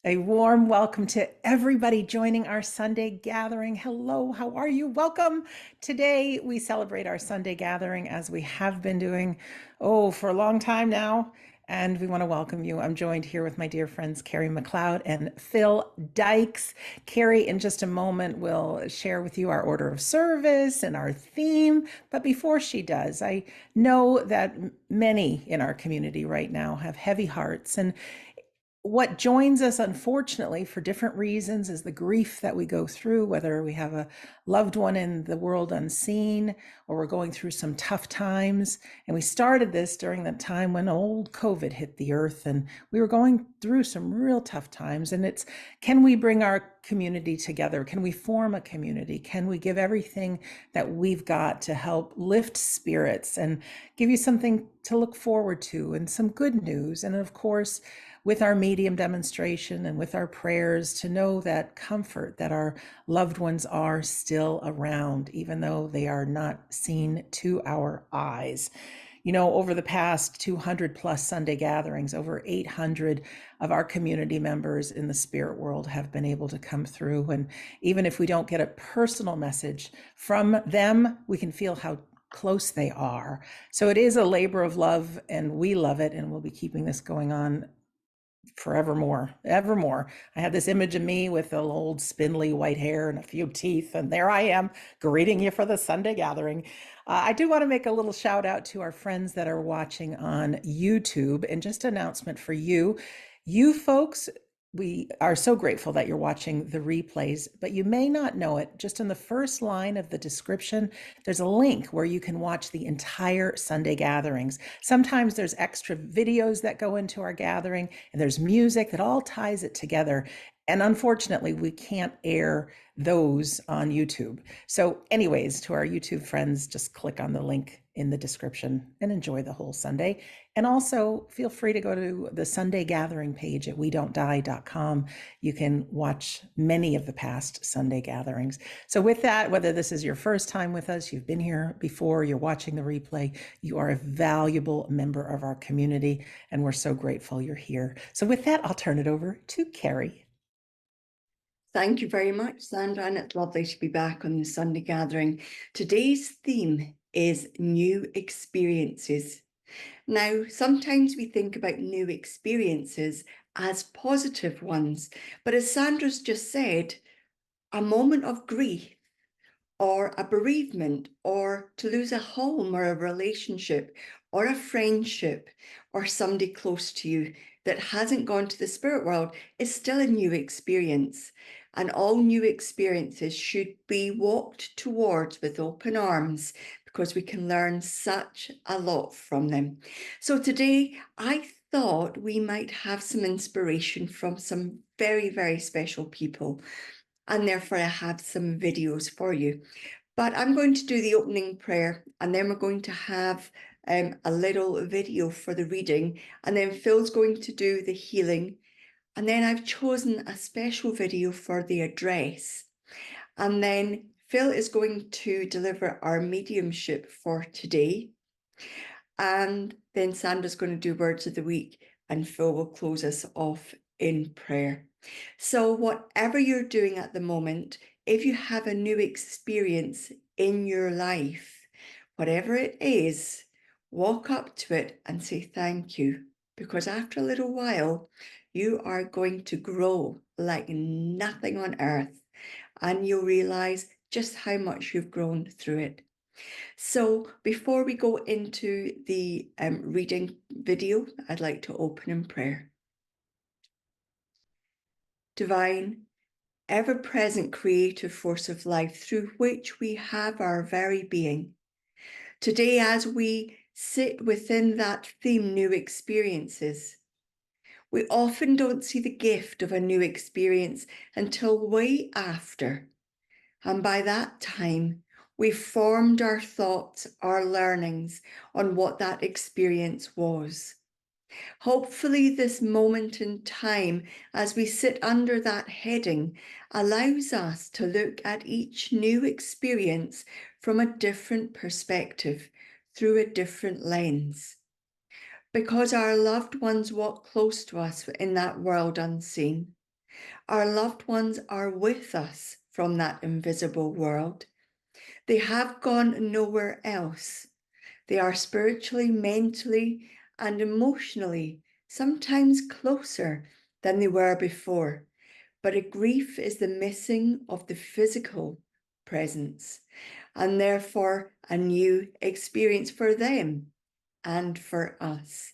A warm welcome to everybody joining our Sunday gathering. Hello, how are you? Welcome. Today we celebrate our Sunday gathering as we have been doing, for a long time now. And we want to welcome you. I'm joined here with my dear friends, Kerry McLeod and Phil Dykes. Kerry, in just a moment, will share with you our order of service and our theme. But before she does, I know that many in our community right now have heavy hearts, and what joins us, unfortunately, for different reasons, is the grief that we go through, whether we have a loved one in the world unseen or we're going through some tough times. And we started this during the time when old COVID hit the earth, and we were going through some real tough times. And it's, can we bring our community together? Can we form a community? Can we give everything that we've got to help lift spirits and give you something to look forward to and some good news? And of course, with our medium demonstration and with our prayers, to know that comfort that our loved ones are still around, even though they are not seen to our eyes. You know, over the past 200 plus Sunday gatherings, over 800 of our community members in the spirit world have been able to come through. And even if we don't get a personal message from them, we can feel how close they are. So it is a labor of love, and we love it, and we'll be keeping this going on forevermore, evermore. I had this image of me with the old spindly white hair and a few teeth, and there I am greeting you for the Sunday gathering. I do want to make a little shout out to our friends that are watching on YouTube, and just an announcement for you. You folks, we are so grateful that you're watching the replays, but you may not know it. Just in the first line of the description, there's a link where you can watch the entire Sunday gatherings. Sometimes there's extra videos that go into our gathering, and there's music that all ties it together. And unfortunately, we can't air those on YouTube. So anyways, to our YouTube friends, just click on the link in the description and enjoy the whole Sunday. And also feel free to go to the Sunday gathering page at wedon'tdie.com. You can watch many of the past Sunday gatherings. So with that, whether this is your first time with us, you've been here before, you're watching the replay, you are a valuable member of our community, and we're so grateful you're here. So with that, I'll turn it over to Kerry. Thank you very much, Sandra, and it's lovely to be back on the Sunday gathering. Today's theme is new experiences. Now, sometimes we think about new experiences as positive ones, but as Sandra's just said, a moment of grief or a bereavement or to lose a home or a relationship or a friendship or somebody close to you that hasn't gone to the spirit world is still a new experience. And all new experiences should be walked towards with open arms because we can learn such a lot from them. So today I thought we might have some inspiration from some very, very special people. And therefore I have some videos for you. But I'm going to do the opening prayer, and then we're going to have a little video for the reading, and then Phil's going to do the healing. And then I've chosen a special video for the address. And then Phil is going to deliver our mediumship for today. And then Sandra's going to do words of the week, and Phil will close us off in prayer. So whatever you're doing at the moment, if you have a new experience in your life, whatever it is, walk up to it and say thank you. Because after a little while, you are going to grow like nothing on earth, and you'll realize just how much you've grown through it. So before we go into the reading video, I'd like to open in prayer. Divine, ever-present creative force of life through which we have our very being. Today, as we sit within that theme, new experiences, we often don't see the gift of a new experience until way after. And by that time, we've formed our thoughts, our learnings on what that experience was. Hopefully, this moment in time, as we sit under that heading, allows us to look at each new experience from a different perspective, through a different lens. Because our loved ones walk close to us in that world unseen. Our loved ones are with us from that invisible world. They have gone nowhere else. They are spiritually, mentally, and emotionally sometimes closer than they were before. But a grief is the missing of the physical presence, and therefore a new experience for them and for us.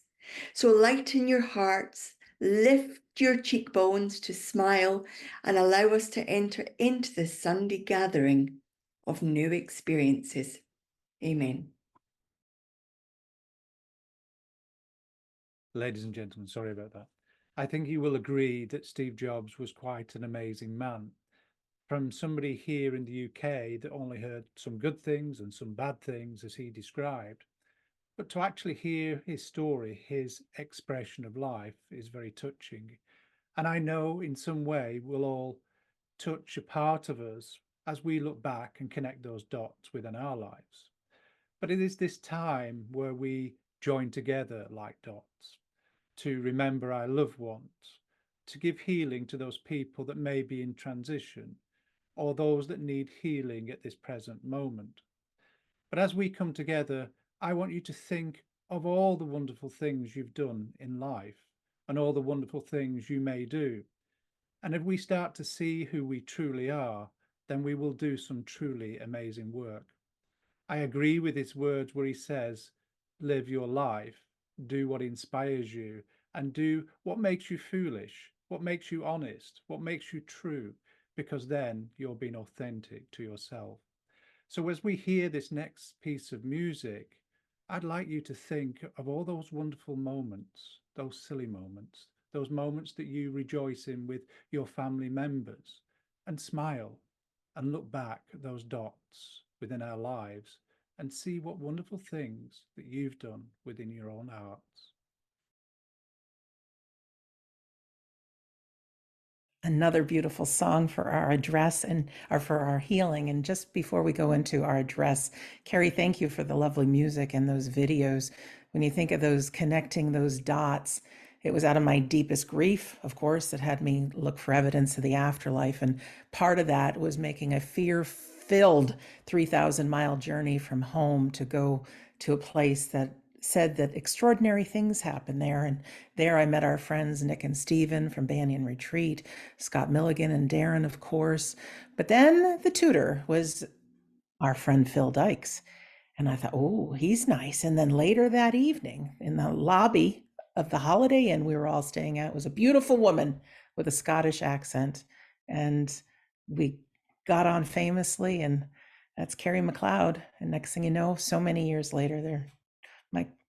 So lighten your hearts, lift your cheekbones to smile, and allow us to enter into this Sunday gathering of new experiences. Amen. Ladies and gentlemen, sorry about that. I think you will agree that Steve Jobs was quite an amazing man. From somebody here in the UK that only heard some good things and some bad things, as he described, but to actually hear his story, his expression of life is very touching. And I know in some way we'll all touch a part of us as we look back and connect those dots within our lives. But it is this time where we join together like dots to remember our loved ones, to give healing to those people that may be in transition or those that need healing at this present moment. But as we come together, I want you to think of all the wonderful things you've done in life and all the wonderful things you may do. And if we start to see who we truly are, then we will do some truly amazing work. I agree with his words where he says, live your life, do what inspires you, and do what makes you foolish, what makes you honest, what makes you true, because then you're being authentic to yourself. So as we hear this next piece of music, I'd like you to think of all those wonderful moments, those silly moments, those moments that you rejoice in with your family members, and smile and look back at those dots within our lives and see what wonderful things that you've done within your own hearts. Another beautiful song for our address and or for our healing. And just before we go into our address, Kerry, thank you for the lovely music and those videos. When you think of those connecting those dots, it was out of my deepest grief, of course, that had me look for evidence of the afterlife. And part of that was making a fear-filled 3,000-mile journey from home to go to a place that said that extraordinary things happen there. And there I met our friends Nick and Stephen from Banyan Retreat, Scott Milligan and Darren, of course. But then the tutor was our friend Phil Dykes. And I thought, oh, he's nice. And then later that evening in the lobby of the Holiday Inn we were all staying at was a beautiful woman with a Scottish accent. And we got on famously, and that's Kerry McLeod. And next thing you know, so many years later, they're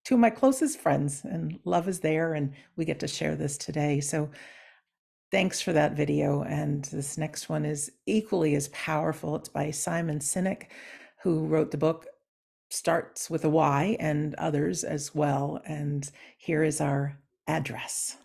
two of my closest friends, and love is there, and we get to share this today. So thanks for that video. And this next one is equally as powerful. It's by Simon Sinek, who wrote the book Starts with a Y, and others as well. And here is our address.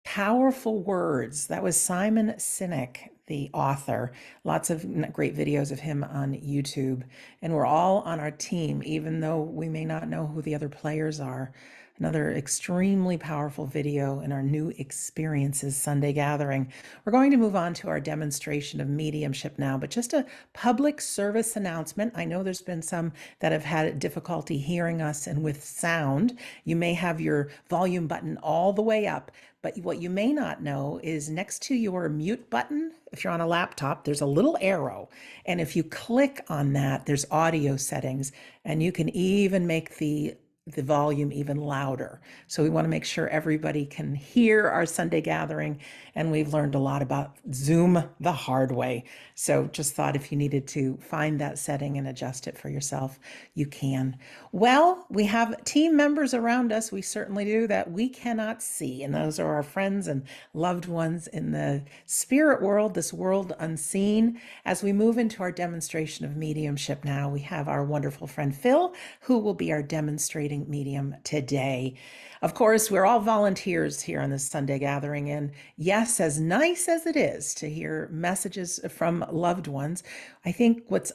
Powerful words. That was Simon Sinek, the author. Lots of great videos of him on YouTube. And we're all on our team, even though we may not know who the other players are. Another extremely powerful video in our New Experiences Sunday gathering. We're going to move on to our demonstration of mediumship now, but just a public service announcement. I know there's been some that have had difficulty hearing us and with sound. You may have your volume button all the way up, but what you may not know is next to your mute button, if you're on a laptop, there's a little arrow. And if you click on that, there's audio settings, and you can even make the volume even louder. So we want to make sure everybody can hear our Sunday gathering. And we've learned a lot about Zoom the hard way. So just thought if you needed to find that setting and adjust it for yourself, you can. Well, we have team members around us. We certainly do, that we cannot see. And those are our friends and loved ones in the spirit world, this world unseen. As we move into our demonstration of mediumship now, we have our wonderful friend Phil, who will be our demonstrating medium today. Of course, we're all volunteers here on this Sunday gathering. And yes, as nice as it is to hear messages from loved ones, I think what's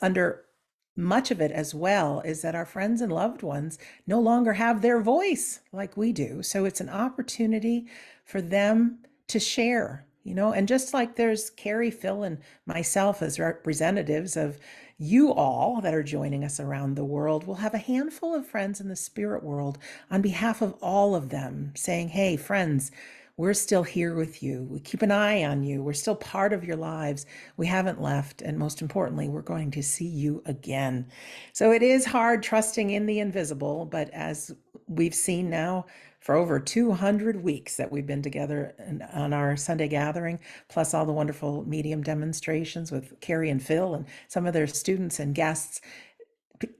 much of it as well is that our friends and loved ones no longer have their voice like we do. So it's an opportunity for them to share, and just like there's Kerry, Phil, and myself as representatives of you all that are joining us around the world, we'll have a handful of friends in the spirit world on behalf of all of them saying, hey, friends, we're still here with you. We keep an eye on you. We're still part of your lives. We haven't left. And most importantly, we're going to see you again. So it is hard trusting in the invisible, but as we've seen now for over 200 weeks that we've been together on our Sunday gathering, plus all the wonderful medium demonstrations with Kerry and Phil and some of their students and guests,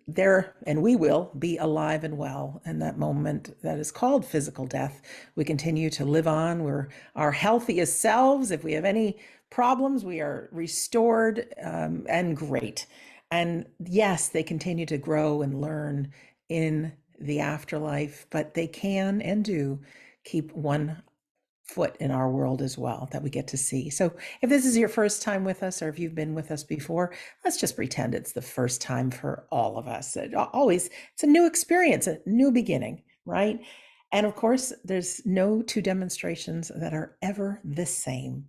there and we will be alive and well in that moment that is called physical death. We continue to live on. We're our healthiest selves. If we have any problems, we are restored and great. And yes, they continue to grow and learn in the afterlife, but they can and do keep one foot in our world as well that we get to see. So if this is your first time with us, or if you've been with us before, let's just pretend it's the first time for all of us. It's a new experience, a new beginning, right? And of course, there's no two demonstrations that are ever the same.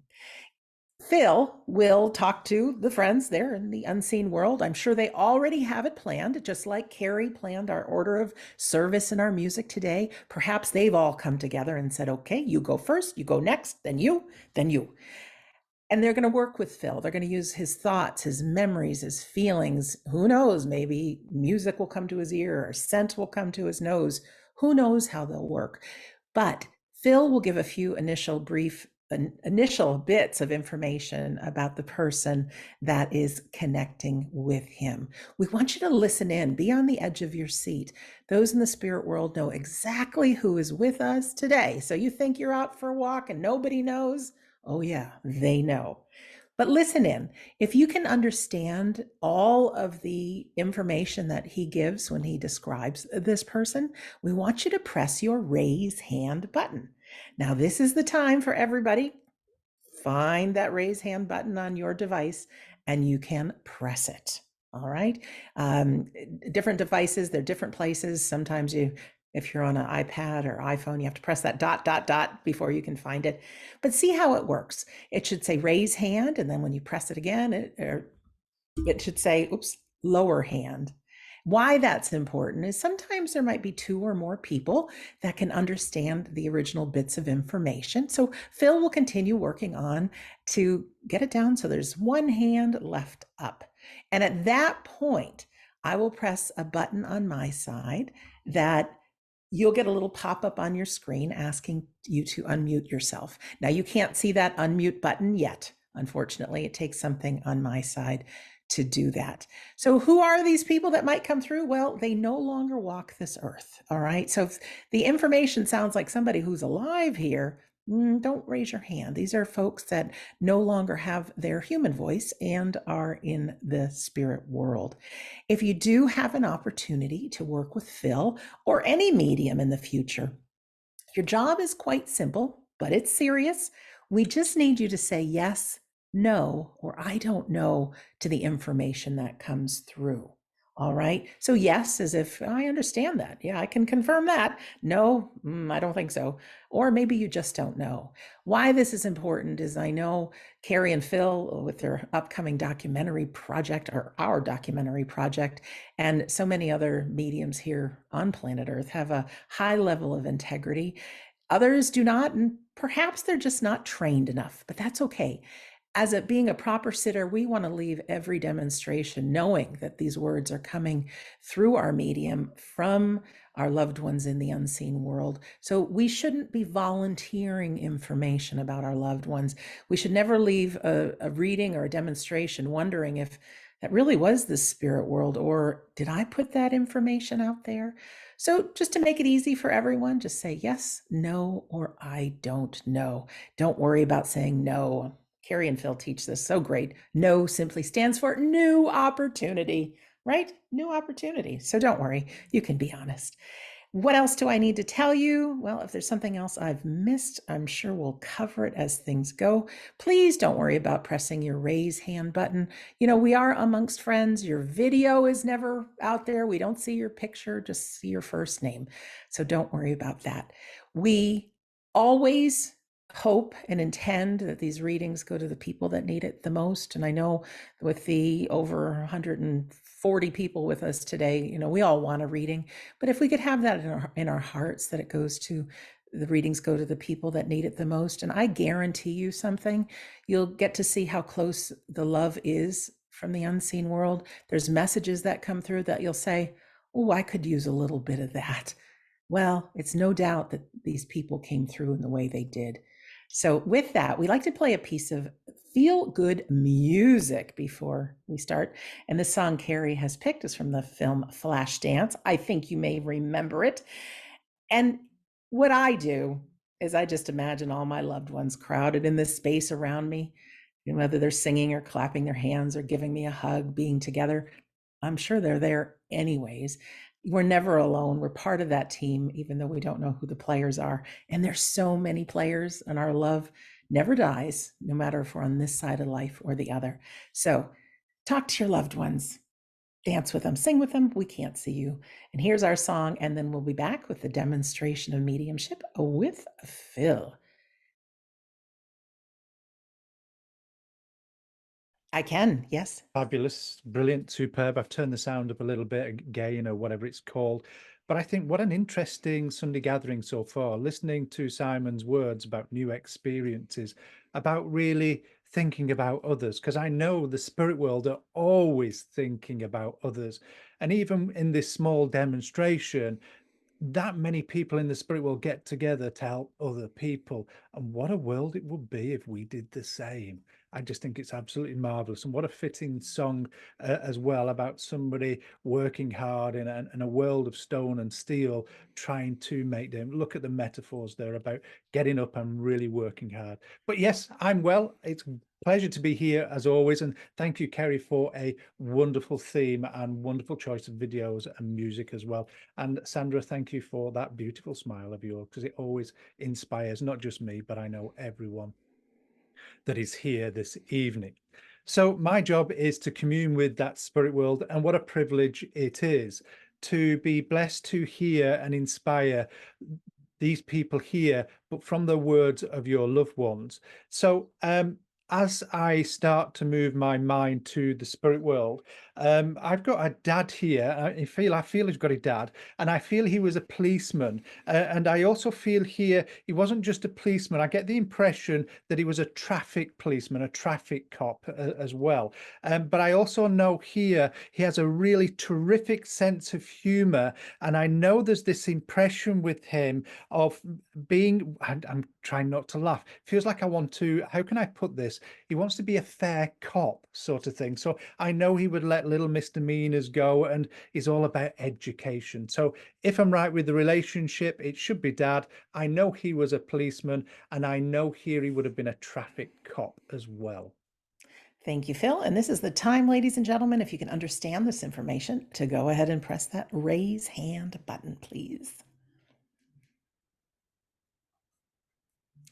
Phil will talk to the friends there in the unseen world. I'm sure they already have it planned, just like Kerry planned our order of service and our music today. Perhaps they've all come together and said, okay, you go first, you go next, then you, then you. And they're going to work with Phil. They're going to use his thoughts, his memories, his feelings. Who knows? Maybe music will come to his ear or scent will come to his nose. Who knows how they'll work? But Phil will give a few initial bits of information about the person that is connecting with him. We want you to listen in, be on the edge of your seat. Those in the spirit world know exactly who is with us today. So you think you're out for a walk and nobody knows? Oh yeah, they know. But listen in. If you can understand all of the information that he gives when he describes this person, we want you to press your raise hand button. Now, this is the time for everybody. Find that raise hand button on your device and you can press it. All right. Different devices, they're different places. Sometimes if you're on an iPad or iPhone, you have to press that ... before you can find it. But see how it works. It should say raise hand. And then when you press it again, it should say, oops, lower hand. Why that's important is sometimes there might be two or more people that can understand the original bits of information. So Phil will continue working on to get it down so there's one hand left up. And at that point, I will press a button on my side that you'll get a little pop-up on your screen asking you to unmute yourself. Now you can't see that unmute button yet. Unfortunately, it takes something on my side to do that. So who are these people that might come through? Well, they no longer walk this earth. All right. So if the information sounds like somebody who's alive here, don't raise your hand. These are folks that no longer have their human voice and are in the spirit world. If you do have an opportunity to work with Phil or any medium in the future, your job is quite simple, but it's serious. We just need you to say yes, no, or I don't know to the information that comes through. All right. So yes, as if I understand that. Yeah, I can confirm that. No, I don't think so. Or maybe you just don't know. Why this is important is I know Kerry and Phil with their upcoming documentary project, or our documentary project, and so many other mediums here on planet Earth have a high level of integrity. Others do not, and perhaps they're just not trained enough, but that's okay. As being a proper sitter, we want to leave every demonstration knowing that these words are coming through our medium from our loved ones in the unseen world. So we shouldn't be volunteering information about our loved ones. We should never leave a reading or a demonstration wondering if that really was the spirit world, or did I put that information out there? So just to make it easy for everyone, just say yes, no, or I don't know. Don't worry about saying no. Kerry and Phil teach this so great. No simply stands for new opportunity, right? New opportunity. So don't worry, you can be honest. What else do I need to tell you? Well, if there's something else I've missed, I'm sure we'll cover it as things go. Please don't worry about pressing your raise hand button. You know, we are amongst friends. Your video is never out there. We don't see your picture, just see your first name. So don't worry about that. We always hope and intend that these readings go to the people that need it the most. And I know with the over 140 people with us today, you know, we all want a reading, but if we could have that in our hearts, that it goes to the readings go to the people that need it the most. And I guarantee you something, you'll get to see how close the love is from the unseen world. There's messages that come through that you'll say, oh, I could use a little bit of that. Well, it's no doubt that these people came through in the way they did. So with that, we like to play a piece of feel good music before we start. And the song Kerry has picked is from the film Flashdance. I think you may remember it. And what I do is I just imagine all my loved ones crowded in this space around me, and whether they're singing or clapping their hands or giving me a hug, being together, I'm sure they're there anyways. We're never alone. We're part of that team, even though we don't know who the players are. And there's so many players, and our love never dies, no matter if we're on this side of life or the other. So talk to your loved ones, dance with them, sing with them. We can't see you. And here's our song, and then we'll be back with the demonstration of mediumship with Phil. I can, yes. Fabulous, brilliant, superb. I've turned the sound up a little bit, gain or whatever it's called. But I think what an interesting Sunday gathering so far, listening to Simon's words about new experiences, about really thinking about others, because I know the spirit world are always thinking about others. And even in this small demonstration, that many people in the spirit world get together to help other people. And what a world it would be if we did the same. I just think it's absolutely marvelous. And what a fitting song as well, about somebody working hard in a world of stone and steel, trying to make them. Look at the metaphors there about getting up and really working hard. But yes, I'm well. It's a pleasure to be here as always. And thank you, Kerry, for a wonderful theme and wonderful choice of videos and music as well. And Sandra, thank you for that beautiful smile of yours, because it always inspires not just me, but I know everyone that is here this evening. So my job is to commune with that spirit world, and what a privilege it is to be blessed to hear and inspire these people here, but from the words of your loved ones. So as I start to move my mind to the spirit world, I've got a dad here. I feel he's got a dad, and I feel he was a policeman. And I also feel here he wasn't just a policeman. I get the impression that he was a traffic policeman, a traffic cop as well. But I also know here he has a really terrific sense of humor, and I know there's this impression with him of being, I'm trying not to laugh, feels like I want to, how can I put this? He wants to be a fair cop sort of thing. So I know he would let little misdemeanors go, and is all about education. So if I'm right with the relationship, it should be dad. I know he was a policeman, and I know here he would have been a traffic cop as well. Thank you, Phil. And this is the time, ladies and gentlemen, if you can understand this information, to go ahead and press that raise hand button, please.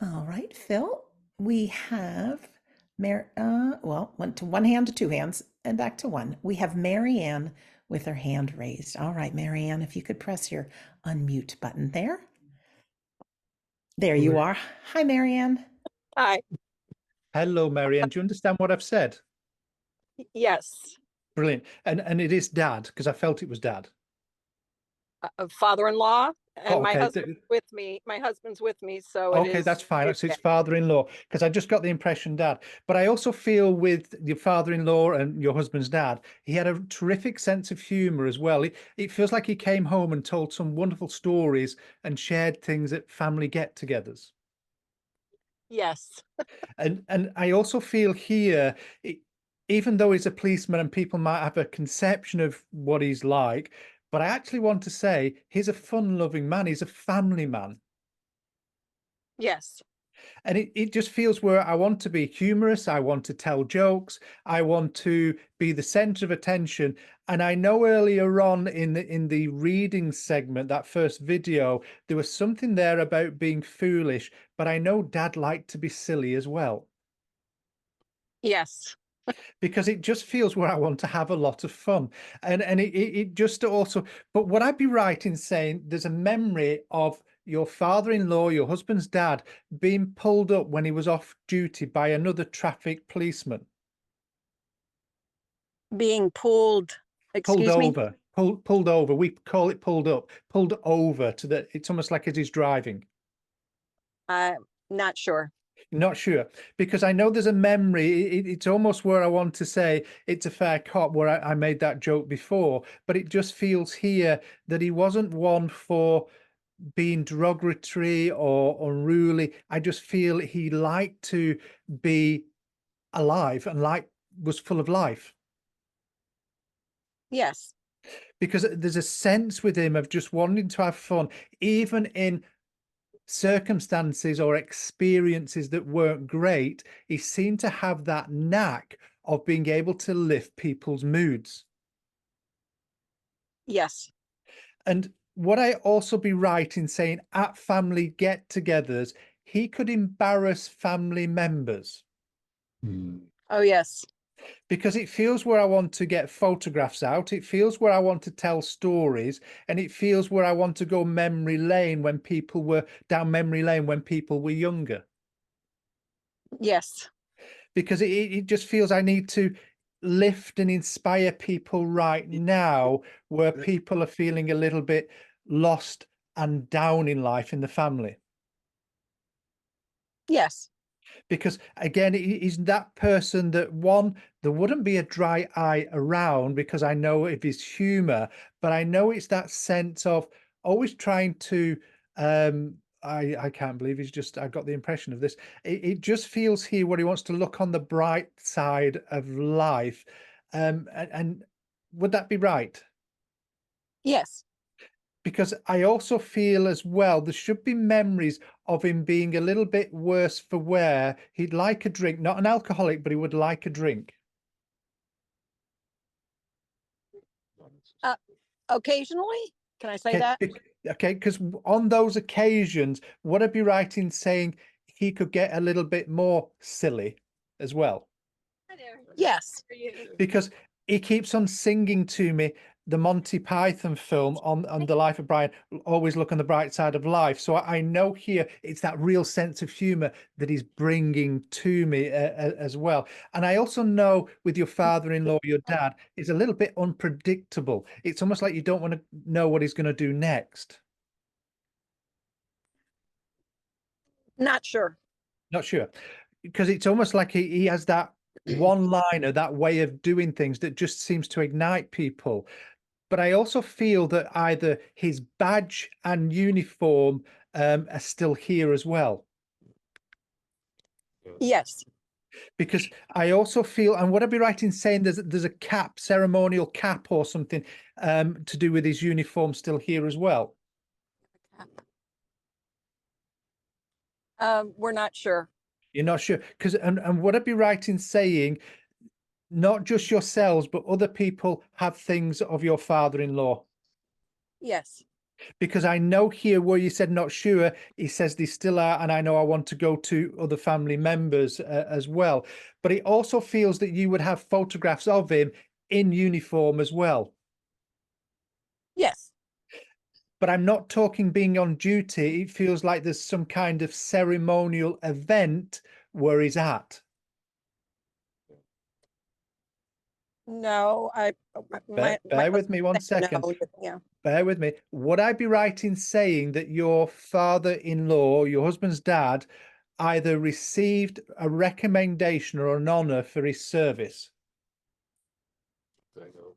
All right, Phil, we have went to one hand to two hands and back to one. We have Marianne with her hand raised. All right, Marianne, if you could press your unmute button there. There you are. Hi, Marianne. Hi. Hello, Marianne. Do you understand what I've said? Yes. Brilliant. And it is dad, because I felt it was dad. Father-in-law, and my Okay. husband's with me. My husband's with me, so it Okay, is. that's fine. So it's father-in-law, because I just got the impression dad. But I also feel with your father-in-law and your husband's dad, he had a terrific sense of humor as well. It feels like he came home and told some wonderful stories and shared things at family get-togethers. Yes. And I also feel here, even though he's a policeman and people might have a conception of what he's like, but I actually want to say he's a fun-loving man. He's a family man. Yes. And it just feels where I want to be humorous, I want to tell jokes, I want to be the center of attention. And I know earlier on in the reading segment, that first video, there was something there about being foolish, but I know Dad liked to be silly as well, Yes. because it just feels where I want to have a lot of fun. And it just also, but would I be right in saying there's a memory of your father-in-law, your husband's dad, being pulled up when he was off duty by another traffic policeman? Being pulled, Pulled excuse me? over, pulled over. We call it pulled up, pulled over to the, it's almost like it is driving. I'm not sure. Not sure, because I know there's a memory. It's almost where I want to say it's a fair cop, where I made that joke before, but it just feels here that he wasn't one for being derogatory or unruly. I just feel he liked to be alive and was full of life, Yes. because there's a sense with him of just wanting to have fun, even in circumstances or experiences that weren't great. He seemed to have that knack of being able to lift people's moods. Yes. And would I also be right in saying at family get-togethers, he could embarrass family members? Oh, yes. Because it feels where I want to get photographs out, it feels where I want to tell stories, and it feels where I want to go memory lane when people were down memory lane when people were younger. Yes. Because it just feels I need to lift and inspire people right now, where people are feeling a little bit lost and down in life in the family. Yes. Because again, he's that person that, one, there wouldn't be a dry eye around because I know of his humor, but I know it's that sense of always trying to, I can't believe he's just, I got the impression of this. It just feels here where he wants to look on the bright side of life. And would that be right? Yes. Because I also feel as well, there should be memories of him being a little bit worse for wear. He'd like a drink, not an alcoholic, but he would like a drink. Occasionally, can I say Okay, that? okay, because on those occasions, would I be right in saying he could get a little bit more silly as well? Yes. Because he keeps on singing to me the Monty Python film on the life of Brian, always look on the bright side of life. So I know here it's that real sense of humor that he's bringing to me as well. And I also know with your father-in-law, your dad, is a little bit unpredictable. It's almost like you don't want to know what he's going to do next. Not sure. Not sure, because it's almost like he has that one-liner, that way of doing things that just seems to ignite people. But I also feel that either his badge and uniform are still here as well. Yes. Because I also feel, and would I be right in saying there's a cap, ceremonial cap or something to do with his uniform still here as well? We're not sure. You're not sure? Because and would I be right in saying not just yourselves, but other people have things of your father-in-law? Yes. Because I know here where you said not sure, he says they still are, and I know I want to go to other family members as well. But it also feels that you would have photographs of him in uniform as well. Yes. But I'm not talking being on duty. It feels like there's some kind of ceremonial event where he's at. No, Bear with me one second. no, yeah. Bear with me. Would I be right in saying that your father-in-law, your husband's dad, either received a recommendation or an honor for his service? I know.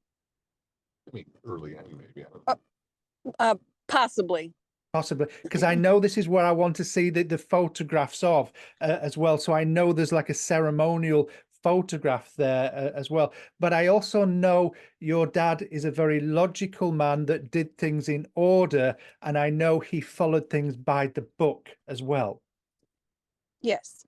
I mean, early anyway, Possibly. Possibly, because I know this is where I want to see the photographs of as well. So I know there's like a ceremonial photograph there as well. But I also know your dad is a very logical man that did things in order, and I know he followed things by the book as well. Yes.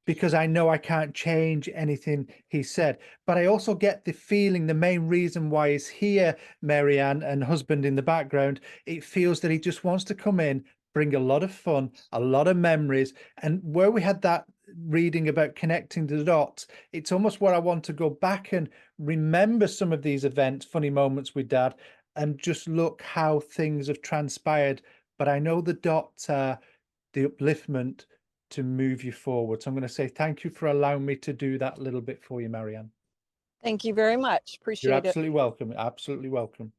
because I know I can't change anything he said. But I also get the feeling the main reason why he's here, Marianne, and husband in the background, it feels that he just wants to come in, bring a lot of fun, a lot of memories. And where we had that reading about connecting the dots, it's almost where I want to go back and remember some of these events, funny moments with Dad, and just look how things have transpired. But I know the dots are the upliftment to move you forward. So I'm going to say thank you for allowing me to do that little bit for you, Marianne. Thank you very much. You're Appreciate it. absolutely welcome. Absolutely welcome.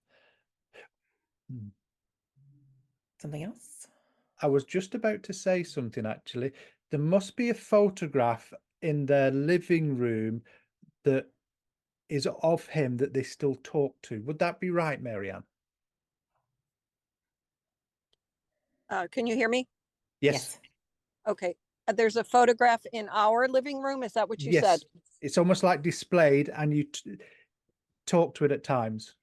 Something else? I was just about to say something, actually. There must be a photograph in their living room that is of him that they still talk to. Would that be right, Marianne? Can you hear me? Yes. Okay. There's a photograph in our living room. Is that what you said? Yes. It's almost like displayed and you talk to it at times.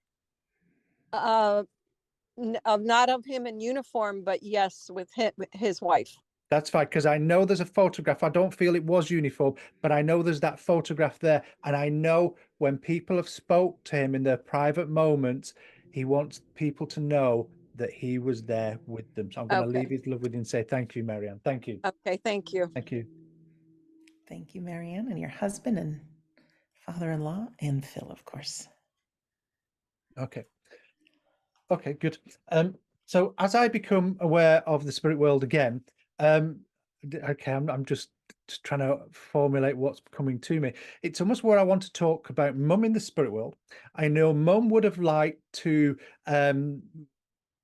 Not of him in uniform, but yes, with his wife. That's fine, because I know there's a photograph. I don't feel it was uniform, but I know there's that photograph there. And I know when people have spoke to him in their private moments, he wants people to know that he was there with them. So I'm going to Okay. leave his love with you and say thank you, Marianne. Thank you. Okay. Thank you. Thank you. Thank you, Marianne, and your husband and father-in-law, and Phil, of course. Okay. Okay, good. So as I become aware of the spirit world again, okay, I'm just trying to formulate what's coming to me. It's almost where I want to talk about Mum in the spirit world. I know Mum would have liked to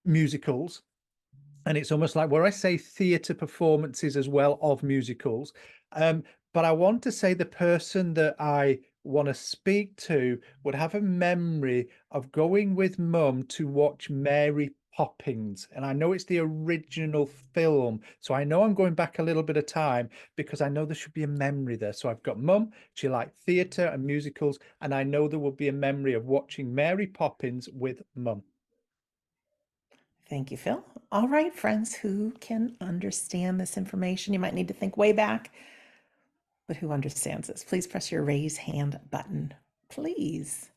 musicals, and it's almost like where I say theatre performances as well of musicals. But I want to say the person that I want to speak to would have a memory of going with Mum to watch Mary Poppins. And I know it's the original film. So I know I'm going back a little bit of time because I know there should be a memory there. So I've got Mum, she liked theatre and musicals, and I know there will be a memory of watching Mary Poppins with Mum. Thank you, Phil. All right, friends, who can understand this information? You might need to think way back, but who understands this? Please press your raise hand button, please.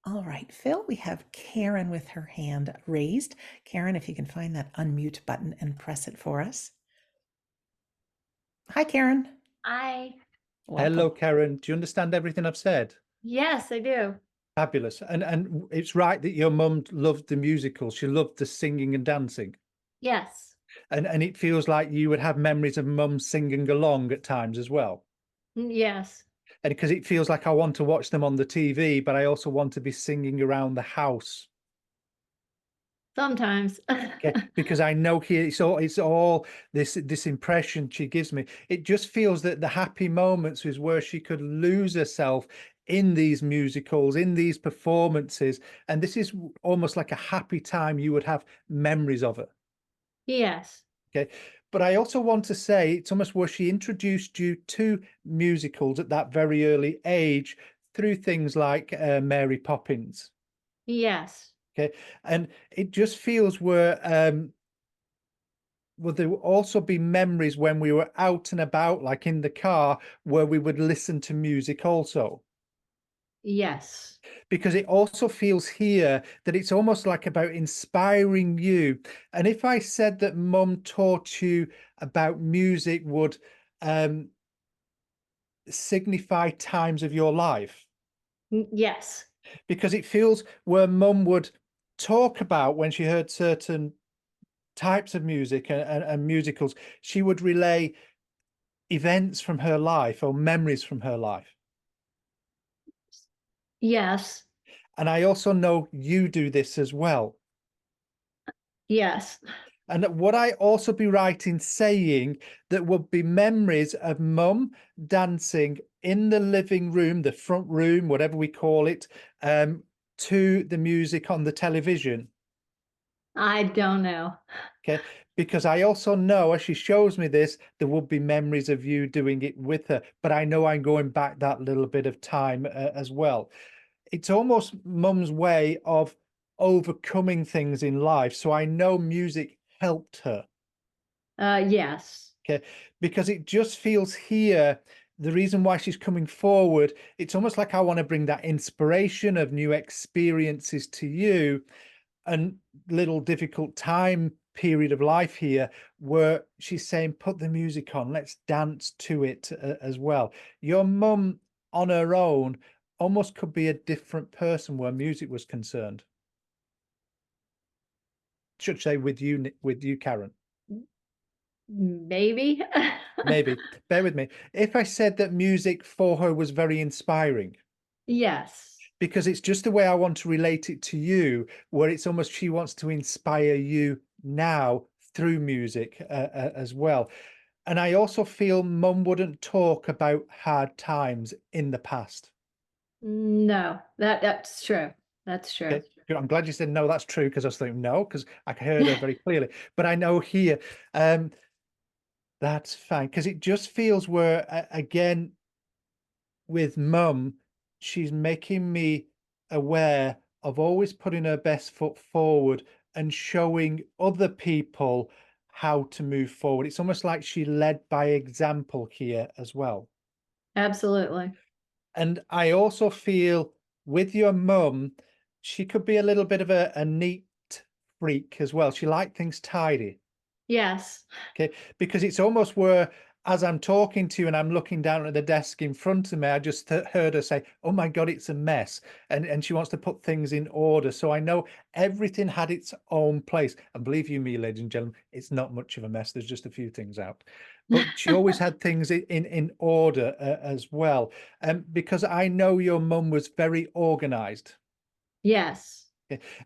All right, Phil, we have Karen with her hand raised. Karen, if you can find that unmute button and press it for us. Hi, Karen. Hi. Welcome. Hello, Karen. Do you understand everything I've said? Yes, I do. Fabulous. And it's right that your mum loved the musical. She loved the singing and dancing. Yes. And it feels like you would have memories of Mum singing along at times as well. Yes. And because it feels like I want to watch them on the TV, but I also want to be singing around the house. Sometimes. Okay, because I know here it's all this impression she gives me. It just feels that the happy moments is where she could lose herself in these musicals, in these performances, and this is almost like a happy time you would have memories of it. Yes. Okay, but I also want to say it's almost where she introduced you to musicals at that very early age through things like Mary Poppins. Yes. Okay, and it just feels where well, there will also be memories when we were out and about, like in the car, where we would listen to music also. Yes. Because it also feels here that it's almost like about inspiring you. And if I said that Mum taught you about music would signify times of your life, Yes. because it feels where Mum would talk about when she heard certain types of music and musicals, she would relay events from her life or memories from her life. Yes. And I also know you do this as well. Yes. And would I also be right in saying that would be memories of Mum dancing in the living room, the front room, whatever we call it, to the music on the television? I don't know. Okay, because I also know as she shows me this, there would be memories of you doing it with her, but I know I'm going back that little bit of time as well. It's almost Mum's way of overcoming things in life. So I know music helped her. Yes. Okay, because it just feels here, the reason why she's coming forward, it's almost like I want to bring that inspiration of new experiences to you, and little difficult time period of life here where she's saying, put the music on, let's dance to it as well. Your mum on her own almost could be a different person where music was concerned. Should say with you, Karen. Maybe. Maybe. Bear with me. If I said that music for her was very inspiring, Yes. because it's just the way I want to relate it to you, where it's almost she wants to inspire you now through music as well. And I also feel mum wouldn't talk about hard times in the past. No, that's true. That's true. Okay. Good. I'm glad you said no, that's true, because I was thinking no, because I heard her very clearly. But I know here, that's fine, because it just feels where again with mum, she's making me aware of always putting her best foot forward and showing other people how to move forward. It's almost like she led by example here as well. Absolutely. And I also feel with your mum, she could be a little bit of a neat freak as well. She liked things tidy. Yes. Okay, because it's almost where, as I'm talking to you and I'm looking down at the desk in front of me, I just heard her say, oh my God, it's a mess. And she wants to put things in order. So I know everything had its own place. And believe you me, ladies and gentlemen, it's not much of a mess. There's just a few things out. But she always had things in order as well. Because I know your mum was very organized. Yes.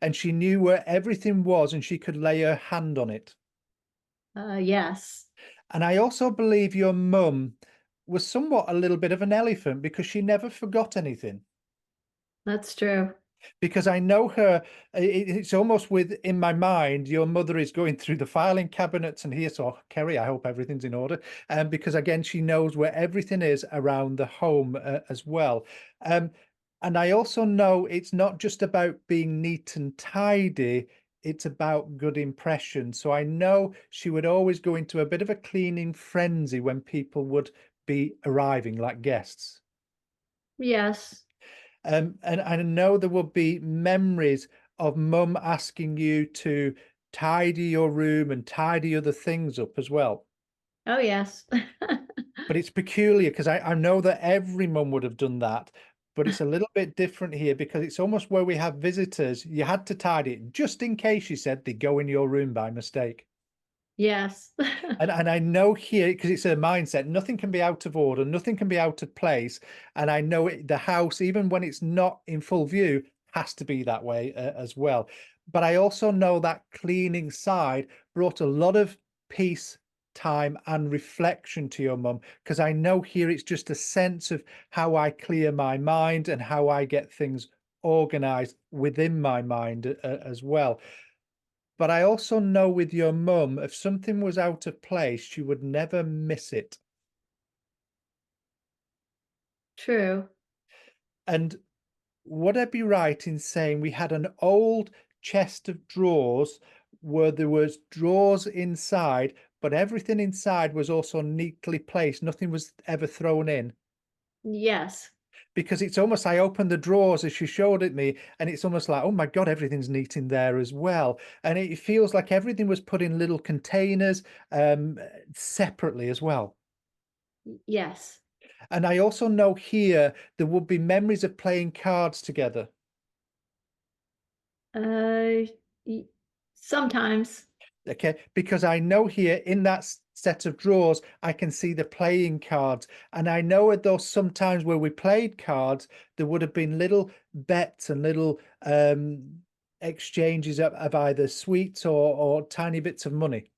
And she knew where everything was and she could lay her hand on it. Yes. And I also believe your mum was somewhat a little bit of an elephant because she never forgot anything. That's true. Because I know her, it's almost in my mind, your mother is going through the filing cabinets and here, so Kerry, I hope everything's in order. Because again, she knows where everything is around the home as well. And I also know it's not just about being neat and tidy, it's about good impression. So I know she would always go into a bit of a cleaning frenzy when people would be arriving like guests. Yes. And I know there will be memories of mum asking you to tidy your room and tidy other things up as well. Oh, yes. But it's peculiar because I know that every mum would have done that, but it's a little bit different here because it's almost where we have visitors. You had to tidy it just in case you said they go in your room by mistake. Yes. And I know here, because it's a mindset, nothing can be out of order, nothing can be out of place. And I know the house, even when it's not in full view, has to be that way as well. But I also know that cleaning side brought a lot of peace, time and reflection to your mum, because I know here it's just a sense of how I clear my mind and how I get things organized within my mind as well. But I also know with your mum, if something was out of place, she would never miss it. True. And would I be right in saying we had an old chest of drawers where there was drawers inside, but everything inside was also neatly placed. Nothing was ever thrown in. Yes. Because it's almost, I opened the drawers as she showed it me, and it's almost like, oh my God, everything's neat in there as well. And it feels like everything was put in little containers separately as well. Yes. And I also know here there would be memories of playing cards together. Uh, Sometimes. Okay, because I know here in that set of drawers, I can see the playing cards. And I know at those sometimes where we played cards, there would have been little bets and little exchanges of either sweets or tiny bits of money.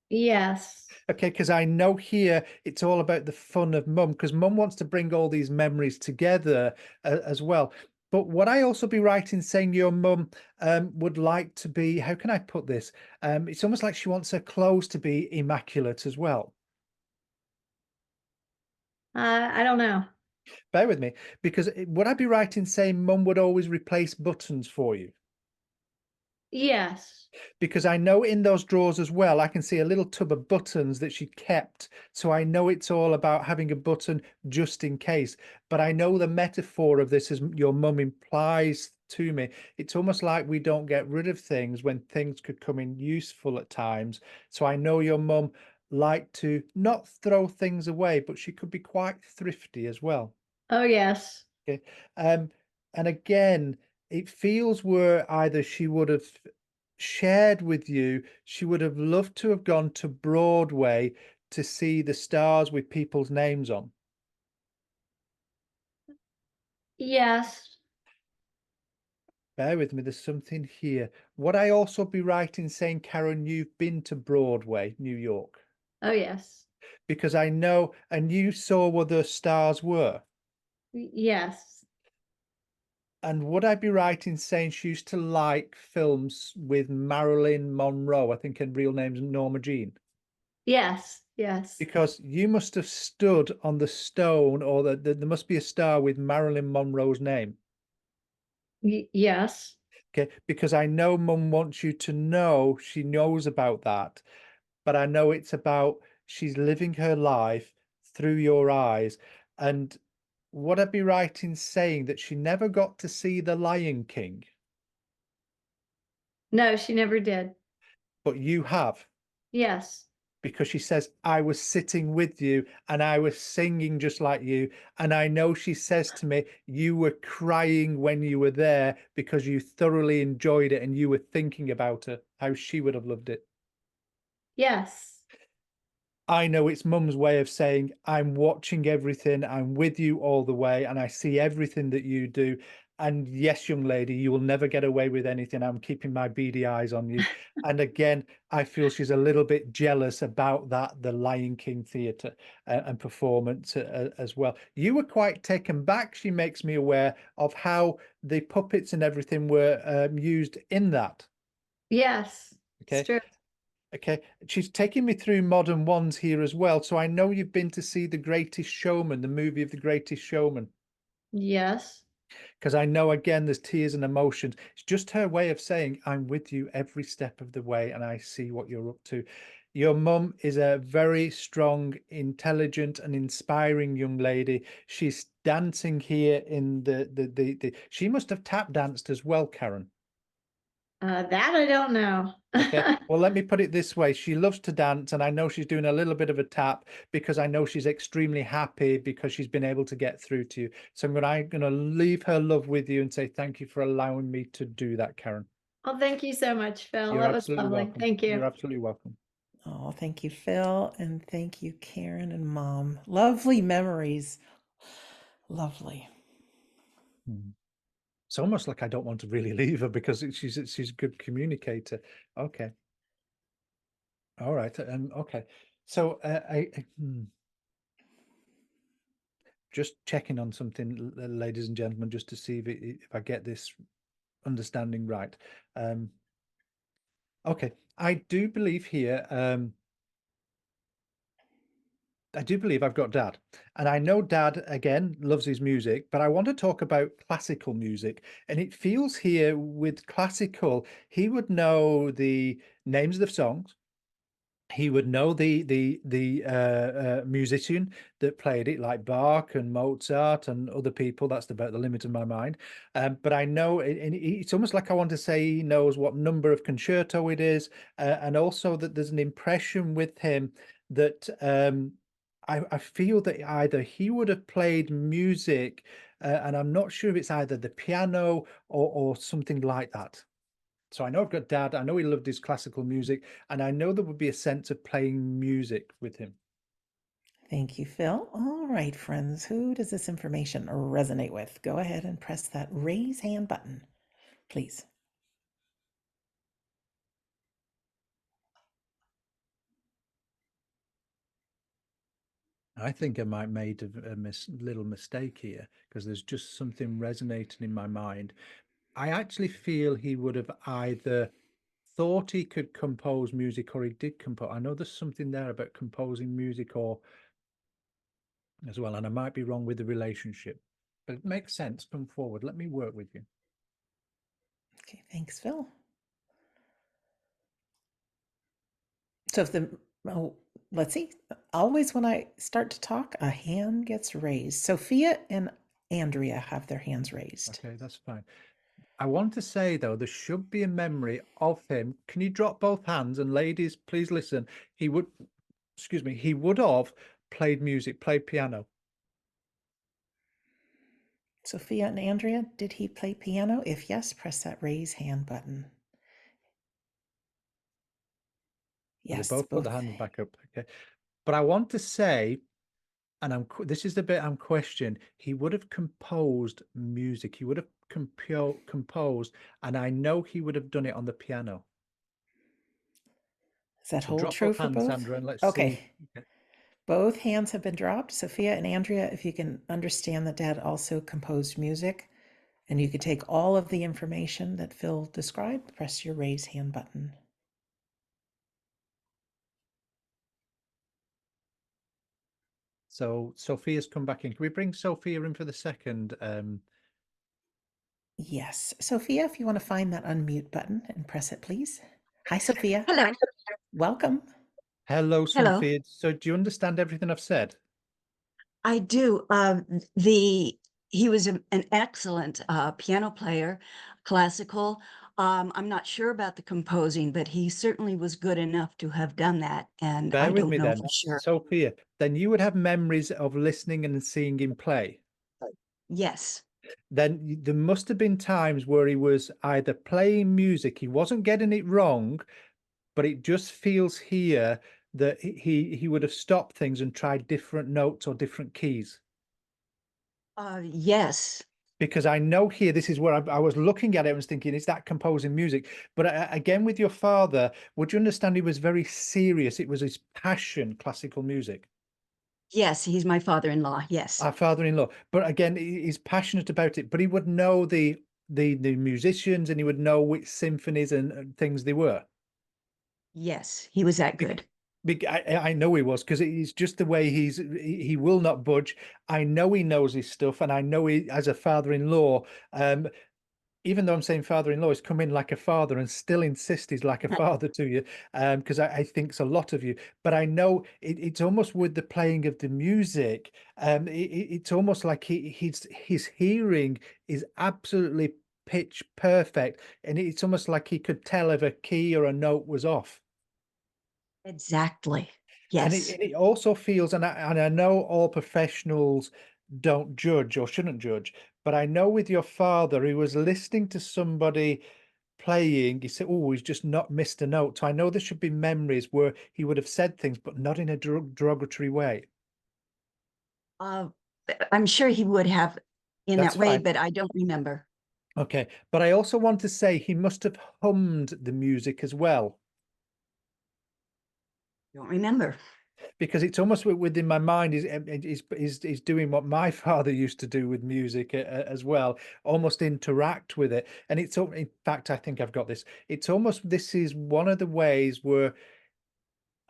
Yes. Okay, because I know here it's all about the fun of mum, because mum wants to bring all these memories together as well. But would I also be right in saying your mum would like to be, how can I put this? It's almost like she wants her clothes to be immaculate as well. I don't know. Bear with me, because would I be right in saying mum would always replace buttons for you? Yes. Because I know in those drawers as well, I can see a little tub of buttons that she kept. So I know it's all about having a button just in case. But I know the metaphor of this, as your mum implies to me, it's almost like we don't get rid of things when things could come in useful at times. So I know your mum liked to not throw things away, but she could be quite thrifty as well. Oh, yes. Okay. And again, it feels where either she would have shared with you, she would have loved to have gone to Broadway to see the stars with people's names on. Yes. Bear with me, there's something here. Would I also be right in saying, Karen, you've been to Broadway, New York? Oh, yes. Because I know, and you saw where the stars were. Yes. And would I be right in saying she used to like films with Marilyn Monroe? I think her real name's Norma Jean. Yes. Yes. Because you must have stood on the stone, or there must be a star with Marilyn Monroe's name. Yes. Okay, because I know Mum wants you to know she knows about that, but I know it's about she's living her life through your eyes. And would I be right in saying that she never got to see The Lion King, No, she never did. but you have? Yes. Because she says, I was sitting with you and I was singing just like you. And I know she says to me, you were crying when you were there because you thoroughly enjoyed it and you were thinking about her, how she would have loved it. Yes. I know it's Mum's way of saying, I'm watching everything, I'm with you all the way, and I see everything that you do. And yes, young lady, you will never get away with anything. I'm keeping my beady eyes on you. And again, I feel she's a little bit jealous about that, the Lion King theatre and performance as well. You were quite taken back, she makes me aware, of how the puppets and everything were used in that. Yes. Okay. It's true. Okay, she's taking me through modern ones here as well. So I know you've been to see The Greatest Showman, the movie of The Greatest Showman, Yes. because I know again there's tears and emotions. It's just her way of saying, I'm with you every step of the way and I see what you're up to. Your mum is a very strong, intelligent and inspiring young lady. She's dancing here in the she must have tap danced as well, Karen. That I don't know. Okay, well, let me put it this way. She loves to dance, and I know she's doing a little bit of a tap because I know she's extremely happy because she's been able to get through to you. So I'm gonna leave her love with you and say thank you for allowing me to do that, Karen. Well, thank you so much, Phil. You're That was absolutely lovely. welcome. Thank you. You're absolutely welcome. Oh, thank you, Phil. And thank you, Karen and Mom. Lovely memories. Lovely. It's almost like I don't want to really leave her because she's a good communicator. Okay. All right. Okay. So just checking on something, ladies and gentlemen, just to see if I get this understanding right. Okay, I do believe here, I do believe I've got Dad, and I know Dad again loves his music, but I want to talk about classical music. And it feels here with classical, he would know the names of the songs. He would know the musician that played it, like Bach and Mozart and other people. That's about the limit of my mind. But I know it's almost like I want to say he knows what number of concerto it is, and also that there's an impression with him that I feel that either he would have played music, and I'm not sure if it's either the piano or something like that. So I know I've got Dad, I know he loved his classical music, and I know there would be a sense of playing music with him. Thank you, Phil. All right, friends, who does this information resonate with? Go ahead and press that raise hand button, please. I think I might made a little mistake here because there's just something resonating in my mind. I actually feel he would have either thought he could compose music or he did compose. I know there's something there about composing music or as well, and I might be wrong with the relationship, but it makes sense. Come forward. Let me work with you. Okay, thanks, Phil. So if the, oh, let's see, always when I start to talk, a hand gets raised. Sophia and Andrea have their hands raised. Okay, that's fine. I want to say though, there should be a memory of him. Can you drop both hands? And ladies, please listen. He would, excuse me, he would have played music, played piano. Sophia and Andrea, did he play piano? If yes, press that raise hand button. They Yes, both put the hands back up. Okay. But I want to say, and this is the bit I'm questioning, he would have composed music. He would have composed, and I know he would have done it on the piano. Does that So hold drop true both for hands, both? Sandra, and let's Okay. see. Okay. Both hands have been dropped. Sophia and Andrea, if you can understand that Dad also composed music, and you could take all of the information that Phil described, press your raise hand button. So Sophia's come back in. Can we bring Sophia in for the second? Yes. Sophia, if you want to find that unmute button and press it, please. Hi, Sophia. Hello. Welcome. Hello, Hello. Sophia. So do you understand everything I've said? I do. He was an excellent piano player, classical. I'm not sure about the composing, but he certainly was good enough to have done that. And Bear I with don't me know then. for sure. Sophia, then you would have memories of listening and seeing him play. Yes. Then there must have been times where he was either playing music, he wasn't getting it wrong, but it just feels here that he would have stopped things and tried different notes or different keys. Yes. Because I know here, this is where I was looking at it and was thinking, is that composing music? But again, with your father, would you understand he was very serious? It was his passion, classical music. Yes. He's my father-in-law. Yes. Our father-in-law. But again, he's passionate about it, but he would know the musicians, and he would know which symphonies and things they were. Yes. He was that good. I know he was, because it's just the way he will not budge. I know he knows his stuff, and I know he, as a father-in-law, even though I'm saying father-in-law, he's come in like a father and still insists he's like a father to you, because I think it's a lot of you. But I know it's almost with the playing of the music, it's almost like his hearing is absolutely pitch perfect, and it's almost like he could tell if a key or a note was off. Exactly. And Yes. it also feels, and I know all professionals don't judge or shouldn't judge, but I know with your father, he was listening to somebody playing, he said, oh, he's just not missed a note. So I know there should be memories where he would have said things, but not in a derogatory way. I'm sure he would have in That's that way, fine. but I don't remember. Okay. But I also want to say he must have hummed the music as well, Don't remember. because it's almost within my mind is doing what my father used to do with music as well, almost interact with it. And it's, in fact, I think I've got this. It's almost, this is one of the ways where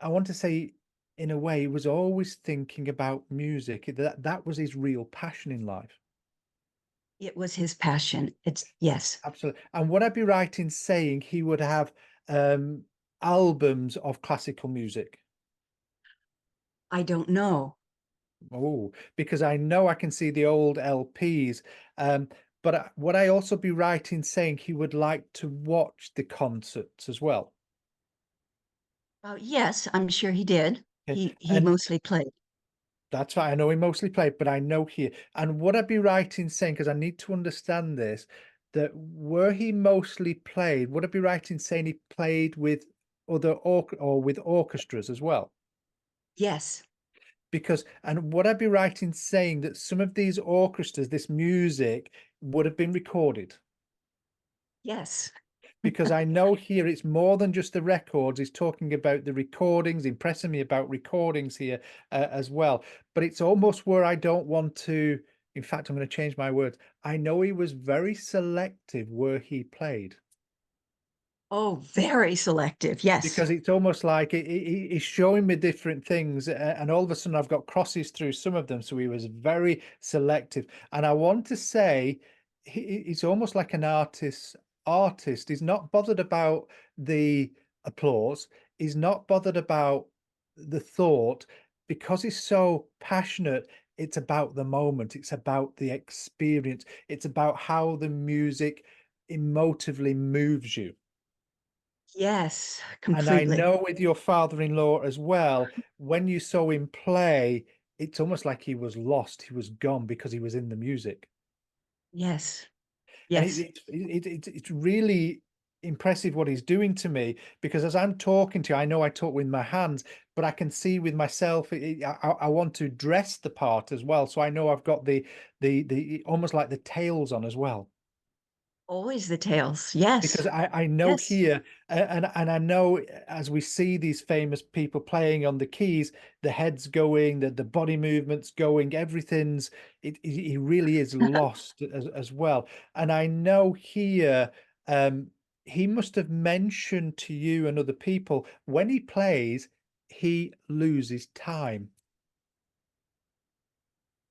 I want to say, in a way, he was always thinking about music. That was his real passion in life. It was his passion. Yes. Absolutely. And would I be right in saying he would have albums of classical music? I don't know. Oh, because I know I can see the old LPs. But would I also be right in saying he would like to watch the concerts as well? Yes, I'm sure he did. Okay. He And mostly played. that's fine. I know he mostly played, but I know here. And would I be right in saying, because I need to understand this, that where he mostly played, would I be right in saying he played with other or with orchestras as well? Yes. Because, and would I be right in saying that some of these orchestras, this music, would have been recorded? Yes. Because I know here it's more than just the records. He's talking about the recordings, impressing me about recordings here as well. But it's almost where I don't want to, in fact, I'm going to change my words. I know he was very selective where he played. Oh, very selective. Yes. Because it's almost like he's showing me different things, and all of a sudden I've got crosses through some of them. So he was very selective. And I want to say he's almost like an artist. He's not bothered about the applause. he's not bothered about the thought because he's so passionate. It's about the moment. It's about the experience. It's about how the music emotively moves you. Yes, And I completely. know with your father-in-law as well, when you saw him play, it's almost like he was lost. He was gone because he was in the music. Yes. And Yes. it's really impressive what he's doing to me, because as I'm talking to you, I know I talk with my hands, but I can see with myself, I want to dress the part as well. So I know I've got the almost like the tails on as well. Always the tails. Yes. Because I know Yes. here, and I know as we see these famous people playing on the keys, the head's going, the body movements going, everything's he really is lost as well. And I know here, he must have mentioned to you and other people when he plays, he loses time.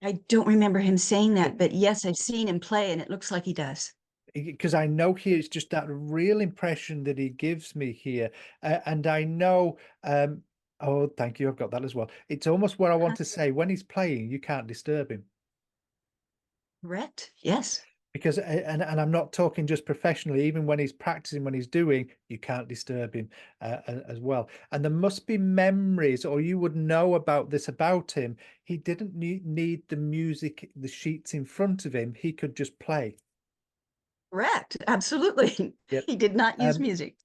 I don't remember him saying that, but yes, I've seen him play and it looks like he does. Because I know here it's just that real impression that he gives me here, and I know, oh, thank you, I've got that as well. It's almost what I want to say, when he's playing, you can't disturb him, Correct. Yes. because and I'm not talking just professionally, even when he's practicing, when he's doing, you can't disturb him as well. And there must be memories, or you would know about this about him. He didn't need the music, the sheets in front of him. He could just play. Correct. Absolutely. Yep. He did not use Um, music.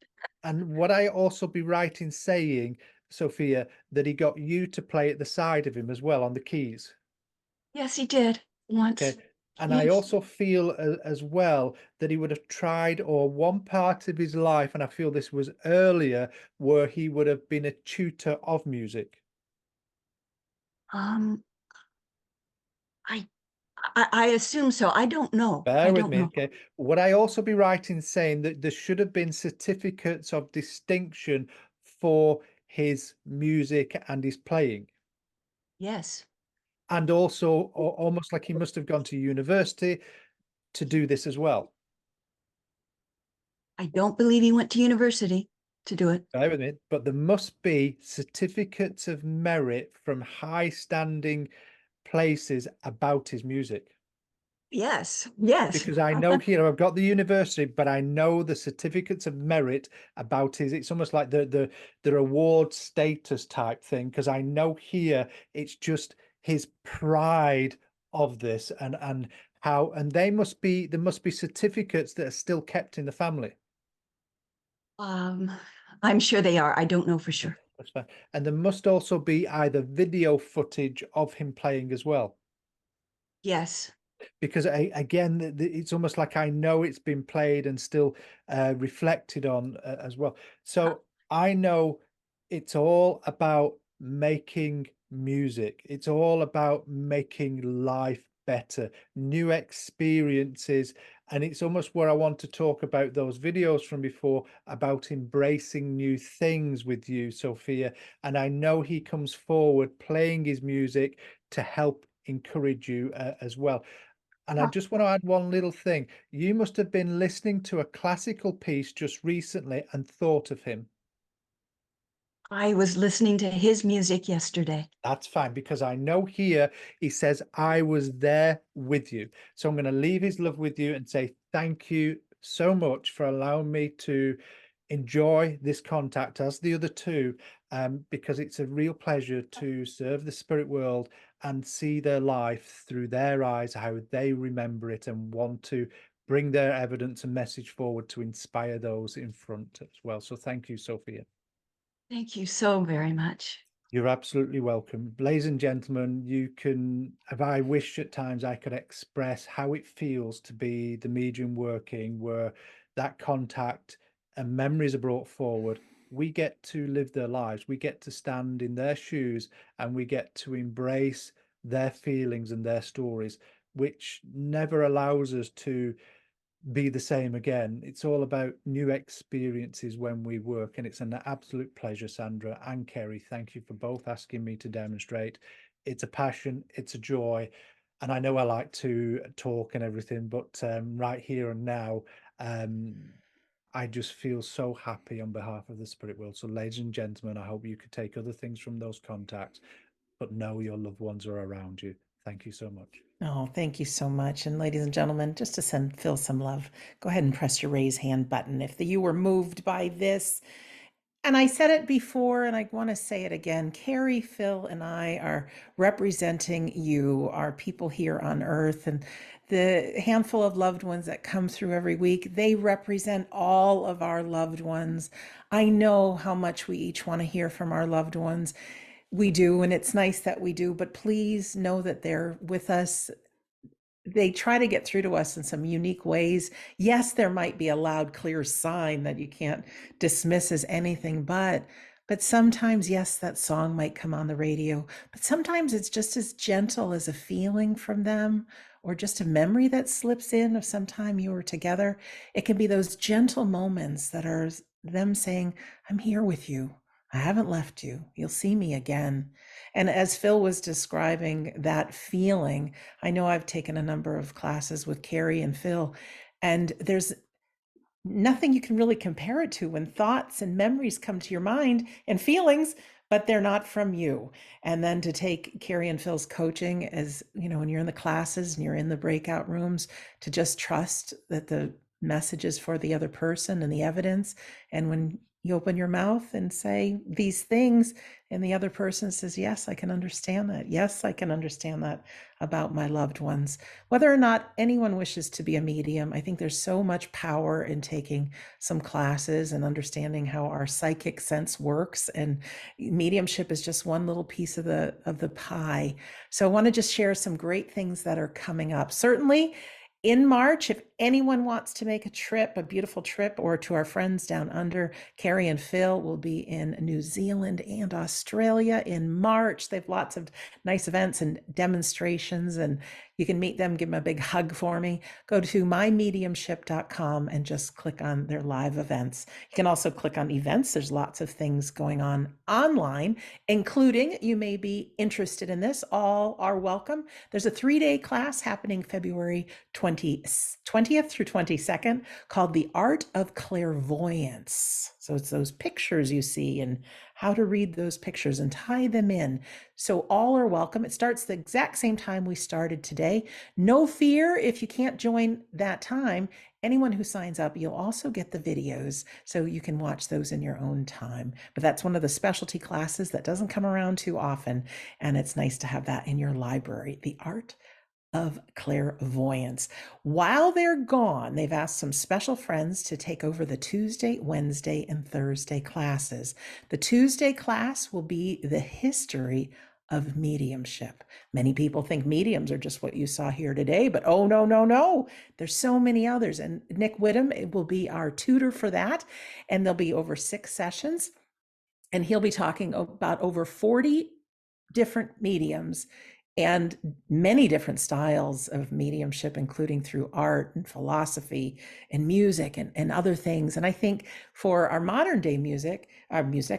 And would I also be right in saying, Sophia, that he got you to play at the side of him as well on the keys? Yes, he did once. Okay. And I Yes. also feel as well that he would have tried, or one part of his life, and I feel this was earlier, where he would have been a tutor of music. Um, I, I assume so. I don't know. I Bear with don't me, know. okay? Would I also be right in saying that there should have been certificates of distinction for his music and his playing? Yes. And also almost like he must have gone to university to do this as well. I don't believe he went to university to do it. Bear with me, but there must be certificates of merit from high standing places about his music. Yes. Yes. Because I know here I've got the university, but I know the certificates of merit about his, it's almost like the reward status type thing, because I know here it's just his pride of this, and how, and there must be certificates that are still kept in the family. Um, I'm sure they are. I don't know for sure. That's fine. And there must also be either video footage of him playing as well. Yes. Because again, it's almost like I know it's been played and still reflected on as well. So I know it's all about making music. It's all about making life better, new experiences. And it's almost where I want to talk about those videos from before about embracing new things with you, Sophia. And I know he comes forward playing his music to help encourage you as well. And I just want to add one little thing. You must have been listening to a classical piece just recently and thought of him. I was listening to his music yesterday. That's fine, because I know here he says, I was there with you. So I'm going to leave his love with you and say thank you so much for allowing me to enjoy this contact as the other two, because it's a real pleasure to serve the spirit world and see their life through their eyes, how they remember it, and want to bring their evidence and message forward to inspire those in front as well. So thank you, Sophia. Thank you so very much. You're absolutely welcome. Ladies and gentlemen, you can, if I wish at times I could express how it feels to be the medium working, where that contact and memories are brought forward. We get to live their lives. We get to stand in their shoes, and we get to embrace their feelings and their stories, which never allows us to be the same again. It's all about new experiences when we work, and it's an absolute pleasure. Sandra and Kerry, thank you for both asking me to demonstrate. It's a passion, it's a joy, and I know I like to talk and everything, but right here and now, I just feel so happy on behalf of the spirit world. So ladies and gentlemen, I hope you could take other things from those contacts, but know your loved ones are around you. Thank you so much. Oh, thank you so much. And ladies and gentlemen, just to send Phil some love, go ahead and press your raise hand button if you were moved by this. And I said it before, and I want to say it again. Kerry, Phil, and I are representing you, our people here on earth, and the handful of loved ones that come through every week. They represent all of our loved ones. I know how much we each want to hear from our loved ones. We do, and it's nice that we do, but please know that they're with us. They try to get through to us in some unique ways. Yes, there might be a loud, clear sign that you can't dismiss as anything but sometimes, yes, that song might come on the radio, but sometimes it's just as gentle as a feeling from them or just a memory that slips in of some time you were together. It can be those gentle moments that are them saying, I'm here with you. I haven't left you. You'll see me again. And as Phil was describing that feeling, I know I've taken a number of classes with Kerry and Phil, and there's nothing you can really compare it to when thoughts and memories come to your mind and feelings, but they're not from you. And then to take Kerry and Phil's coaching, as you know, when you're in the classes and you're in the breakout rooms, to just trust that the message is for the other person and the evidence. And when you open your mouth and say these things, and the other person says, yes, I can understand that. Yes, I can understand that about my loved ones. Whether or not anyone wishes to be a medium, I think there's so much power in taking some classes and understanding how our psychic sense works. And mediumship is just one little piece of the pie. So I want to just share some great things that are coming up. Certainly, in March, if anyone wants to make a trip, a beautiful trip, or to our friends down under, Kerry and Phil will be in New Zealand and Australia in March. They have lots of nice events and demonstrations, and you can meet them, give them a big hug for me. Go to mymediumship.com and just click on their live events. You can also click on events. There's lots of things going on online, including, you may be interested in this, all are welcome. There's a 3-day class happening February 20th through 22nd called The Art of Clairvoyance. So it's those pictures you see and how to read those pictures and tie them in. So all are welcome. It starts the exact same time we started today. No fear if you can't join that time. Anyone who signs up, you'll also get the videos so you can watch those in your own time. But that's one of the specialty classes that doesn't come around too often. And it's nice to have that in your library. The Art of Clairvoyance. While they're gone, they've asked some special friends to take over the Tuesday, Wednesday, and Thursday classes. The Tuesday class will be the history of mediumship. Many people think mediums are just what you saw here today, but oh, no, no, no. There's so many others. And Nick Whittam will be our tutor for that. And there'll be over 6 sessions. And he'll be talking about over 40 different mediums and many different styles of mediumship, including through art and philosophy and music and other things. And I think for our modern day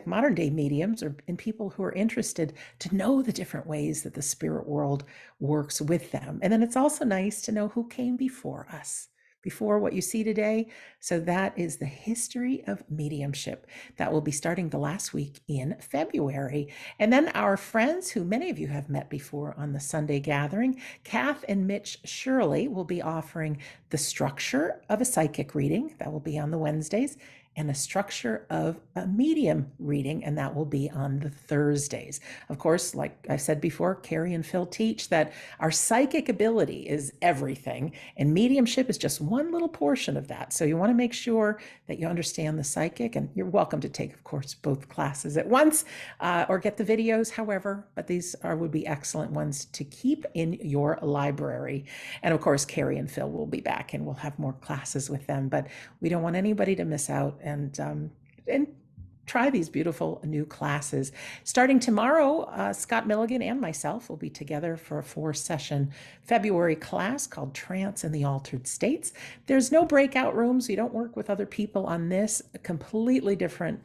modern day mediums, and people who are interested to know the different ways that the spirit world works with them. And then it's also nice to know who came before us, before what you see today. So that is the history of mediumship. That will be starting the last week in February. And then our friends, who many of you have met before on the Sunday gathering, Kath and Mitch Shirley, will be offering the structure of a psychic reading. That will be on the Wednesdays, and a structure of a medium reading, and that will be on the Thursdays. Of course, like I said before, Kerry and Phil teach that our psychic ability is everything, and mediumship is just one little portion of that. So you want to make sure that you understand the psychic, and you're welcome to take, of course, both classes at once, or get the videos, however, but these would be excellent ones to keep in your library. And of course, Kerry and Phil will be back, and we'll have more classes with them, but we don't want anybody to miss out and try these beautiful new classes. Starting tomorrow, Scott Milligan and myself will be together for a 4-session February class called Trance in the Altered States. There's no breakout rooms. You don't work with other people on this, a completely different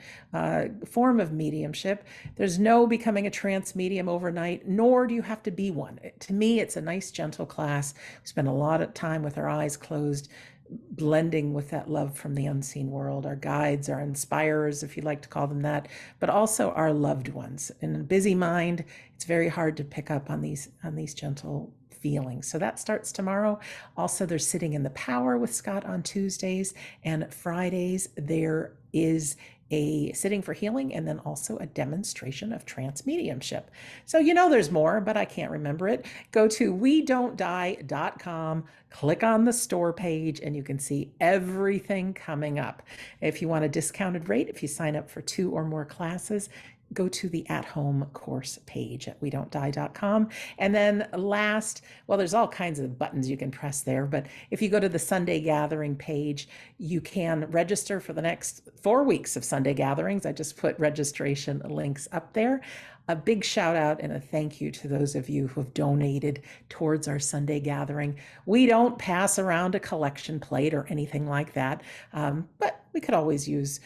form of mediumship. There's no becoming a trance medium overnight, nor do you have to be one. To me, it's a nice, gentle class. We spend a lot of time with our eyes closed, blending with that love from the unseen world, our guides, our inspirers, if you'd like to call them that, but also our loved ones. In a busy mind, it's very hard to pick up on these gentle feelings. So that starts tomorrow. Also, they're sitting in the power with Scott on Tuesdays, and Fridays there is a sitting for healing and then also a demonstration of trance mediumship. So there's more, but I can't remember it. Go to wedon'tdie.com, click on the store page, and you can see everything coming up. If you want a discounted rate, if you sign up for 2 or more classes, go to the at-home course page at wedon'tdie.com. And then there's all kinds of buttons you can press there, but if you go to the Sunday Gathering page, you can register for the next 4 weeks of Sunday gatherings. I just put registration links up there. A big shout out and a thank you to those of you who have donated towards our Sunday gathering. We don't pass around a collection plate or anything like that, but we could always use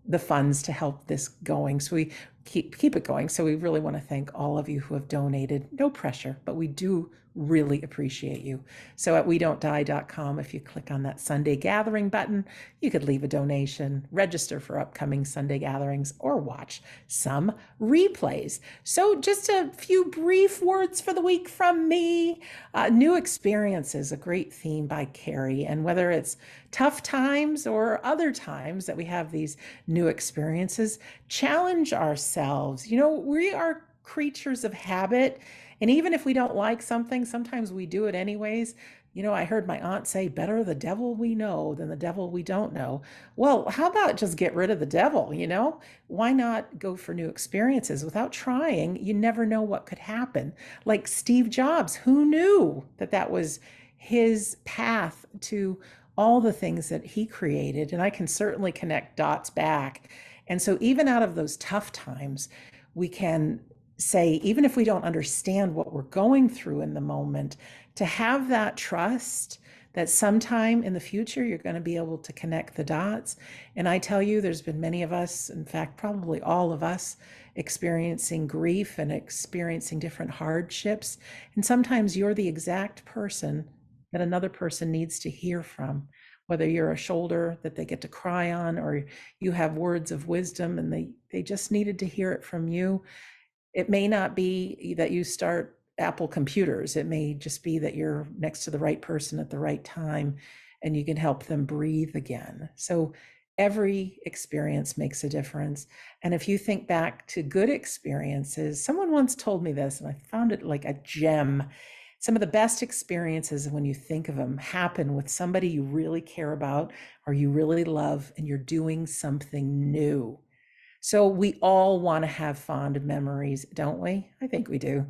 the funds to help this going. So we keep it going. So we really want to thank all of you who have donated. No pressure, but we do really appreciate you. So at wedon'tdie.com, if you click on that Sunday Gathering button, you could leave a donation, register for upcoming Sunday gatherings, or watch some replays. So just a few brief words for the week from me. New experiences, a great theme by Kerry. And whether it's tough times or other times that we have these new experiences, challenge ourselves. We are creatures of habit. And even if we don't like something, sometimes we do it anyways. I heard my aunt say, better the devil we know than the devil we don't know. Well, how about just get rid of the devil, Why not go for new experiences? Without trying, you never know what could happen. Like Steve Jobs, who knew that was his path to all the things that he created? And I can certainly connect dots back. And so even out of those tough times, we can say, even if we don't understand what we're going through in the moment, to have that trust that sometime in the future you're going to be able to connect the dots. And I tell you, there's been many of us, in fact, probably all of us, experiencing grief and experiencing different hardships. And sometimes you're the exact person that another person needs to hear from, whether you're a shoulder that they get to cry on, or you have words of wisdom and they just needed to hear it from you. It may not be that you start Apple computers. It may just be that you're next to the right person at the right time and you can help them breathe again. So every experience makes a difference. And if you think back to good experiences, someone once told me this and I found it like a gem. Some of the best experiences, when you think of them, happen with somebody you really care about or you really love, and you're doing something new. So we all want to have fond memories, don't we? I think we do.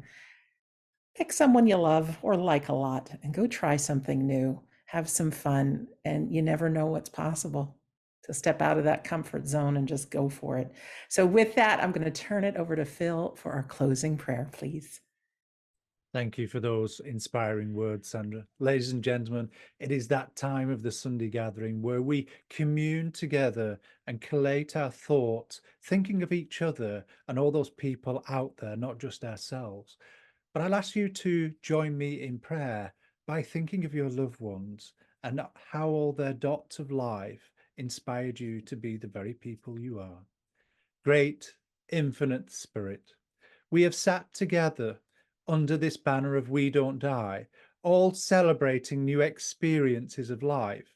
Pick someone you love or like a lot and go try something new. Have some fun, and you never know what's possible. To step out of that comfort zone and just go for it. So with that, I'm going to turn it over to Phil for our closing prayer, please. Thank you for those inspiring words, Sandra. Ladies and gentlemen, it is that time of the Sunday gathering where we commune together and collate our thoughts, thinking of each other and all those people out there, not just ourselves. But I'll ask you to join me in prayer by thinking of your loved ones and how all their dots of life inspired you to be the very people you are. Great, infinite Spirit, we have sat together under this banner of We Don't Die, all celebrating new experiences of life.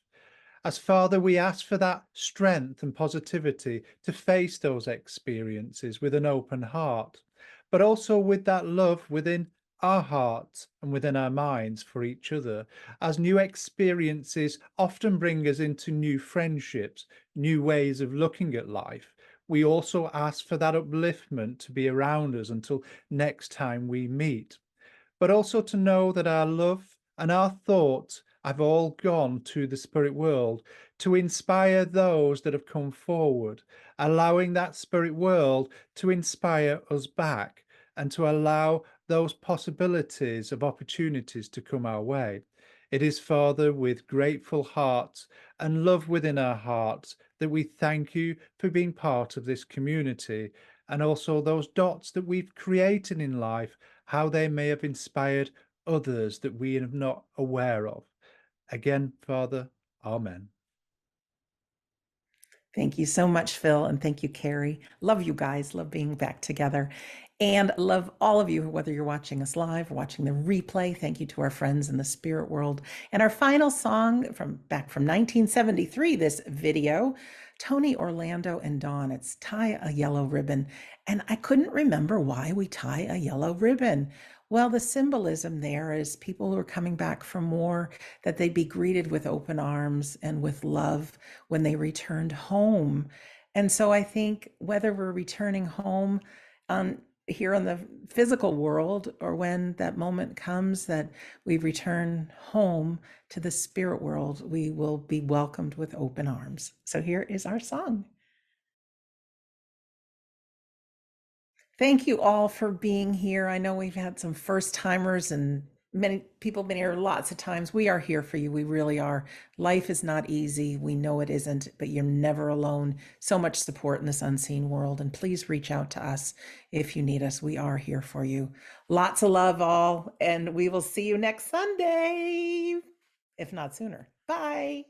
As Father, we ask for that strength and positivity to face those experiences with an open heart, but also with that love within our hearts and within our minds for each other, as new experiences often bring us into new friendships, new ways of looking at life. We also ask for that upliftment to be around us until next time we meet, but also to know that our love and our thoughts have all gone to the spirit world to inspire those that have come forward, allowing that spirit world to inspire us back and to allow those possibilities of opportunities to come our way. It is, Father, with grateful hearts and love within our hearts that we thank you for being part of this community, and also those dots that we've created in life, how they may have inspired others that we are not aware of. Again, Father, Amen. Thank you so much, Phil, and thank you, Kerry. Love you guys. Love being back together. And love all of you, whether you're watching us live or watching the replay. Thank you to our friends in the spirit world. And our final song from 1973, this video, Tony Orlando and Dawn. It's Tie a Yellow Ribbon. And I couldn't remember why we tie a yellow ribbon. Well, the symbolism there is people who are coming back from war, that they'd be greeted with open arms and with love when they returned home. And so I think whether we're returning home here in the physical world, or when that moment comes that we return home to the spirit world, we will be welcomed with open arms. So here is our song. Thank you all for being here. I know we've had some first timers and many people have been here lots of times. We are here for you. We really are. Life is not easy. We know it isn't, but you're never alone. So much support in this unseen world. And please reach out to us if you need us. We are here for you. Lots of love, all. And we will see you next Sunday, if not sooner. Bye.